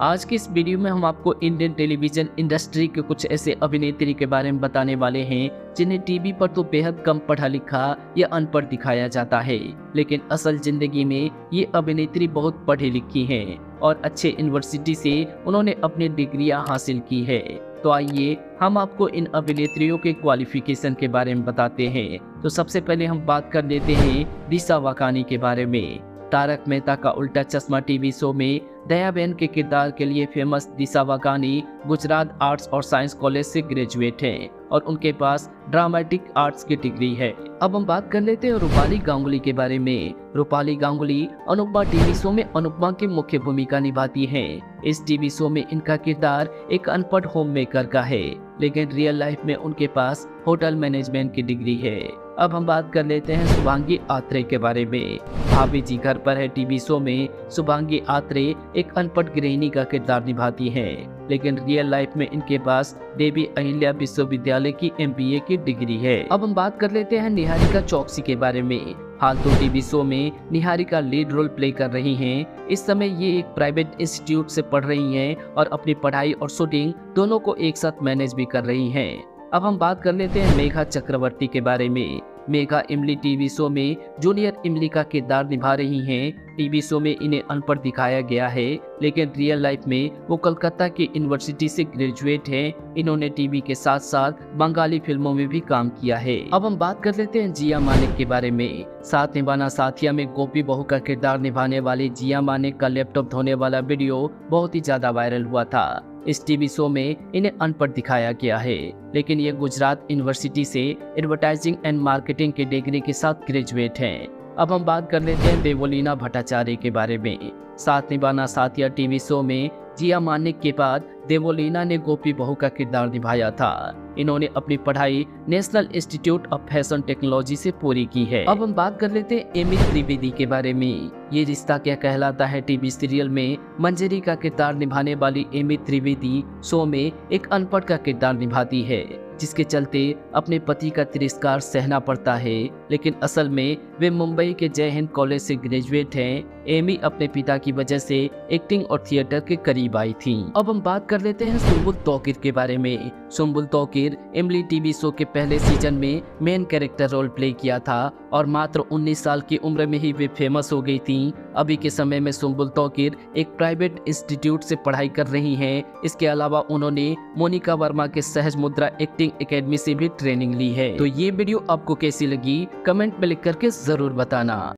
आज की इस वीडियो में हम आपको इंडियन टेलीविजन इंडस्ट्री के कुछ ऐसे अभिनेत्री के बारे में बताने वाले हैं जिन्हें टीवी पर तो बेहद कम पढ़ा लिखा या अनपढ़ दिखाया जाता है, लेकिन असल जिंदगी में ये अभिनेत्री बहुत पढ़ी लिखी हैं और अच्छे यूनिवर्सिटी से उन्होंने अपनी डिग्रियां हासिल की है। तो आइए हम आपको इन अभिनेत्रियों के क्वालिफिकेशन के बारे में बताते हैं। तो सबसे पहले हम बात कर लेते हैं दिशा वाकानी के बारे में। तारक मेहता का उल्टा चश्मा टीवी शो में दया बहन के किरदार के लिए फेमस दिशा वाकानी गुजरात आर्ट्स और साइंस कॉलेज से ग्रेजुएट हैं और उनके पास ड्रामेटिक आर्ट्स की डिग्री है। अब हम बात कर लेते हैं रूपाली गांगुली के बारे में। रूपाली गांगुली अनुपमा टीवी शो में अनुपमा की मुख्य भूमिका निभाती हैं। इस टीवी शो में इनका किरदार एक अनपढ़ होम मेकर का है, लेकिन रियल लाइफ में उनके पास होटल मैनेजमेंट की डिग्री है। अब हम बात कर लेते हैं शुभांगी आत्रे के बारे में। भाभी जी घर पर है टीवी शो में शुभांगी आत्रे एक अनपढ़ गृहिणी का किरदार निभाती हैं, लेकिन रियल लाइफ में इनके पास देवी अहिल्या विश्वविद्यालय की MBA की डिग्री है। अब हम बात कर लेते हैं निहारिका चौकसी के बारे में। हाल तो टीवी शो में निहारिका लीड रोल प्ले कर रही हैं। इस समय ये एक प्राइवेट इंस्टीट्यूट से पढ़ रही हैं और अपनी पढ़ाई और शूटिंग दोनों को एक साथ मैनेज भी कर रही हैं। अब हम बात कर लेते हैं मेघा चक्रवर्ती के बारे में। मेघा इमली टीवी शो में जूनियर इमली का किरदार निभा रही हैं। टीवी शो में इन्हें अनपढ़ दिखाया गया है, लेकिन रियल लाइफ में वो कोलकाता की यूनिवर्सिटी से ग्रेजुएट हैं। इन्होंने टीवी के साथ साथ बंगाली फिल्मों में भी काम किया है। अब हम बात कर लेते हैं जिया मानेक के बारे में। साथ निभाना साथिया में गोपी बहू का किरदार निभाने वाली जिया मानेक का लैपटॉप धोने वाला वीडियो बहुत ही ज्यादा वायरल हुआ था। इस टीवी शो में इन्हें अनपढ़ दिखाया गया है, लेकिन ये गुजरात यूनिवर्सिटी से एडवर्टाइजिंग एंड मार्केटिंग की डिग्री के साथ ग्रेजुएट हैं। अब हम बात कर लेते हैं देवोलीना भट्टाचार्य के बारे में। साथ निभाना साथिया टीवी शो में जिया मानेक के बाद देवोलीना ने गोपी बहू का किरदार निभाया था। इन्होंने अपनी पढ़ाई national institute of fashion technology से पूरी की है। अब हम बात कर लेते हैं एमी त्रिवेदी के बारे में। ये रिश्ता क्या कहलाता है टीवी सीरियल में मंजरी का किरदार निभाने वाली एमी त्रिवेदी शो में एक अनपढ़ का किरदार निभाती है, जिसके चलते अपने पति का तिरस्कार सहना पड़ता है, लेकिन असल में वे मुंबई के जय हिंद कॉलेज से ग्रेजुएट हैं। एमी अपने पिता की वजह से एक्टिंग और थिएटर के करीब आई थी। अब हम बात कर लेते हैं सुम्बुल तौकीर के बारे में। सुम्बुल तौकीर इमली टीवी शो के पहले सीजन में मेन कैरेक्टर रोल प्ले किया था और मात्र 19 साल की उम्र में ही वे फेमस हो गई थी। अभी के समय में सुम्बुल तौकीर एक प्राइवेट इंस्टीट्यूट से पढ़ाई कर रही हैं। इसके अलावा उन्होंने मोनिका वर्मा के सहज मुद्रा एक्टिंग एकेडमी से भी ट्रेनिंग ली है। तो ये वीडियो आपको कैसी लगी कमेंट में लिख करके जरूर बताना।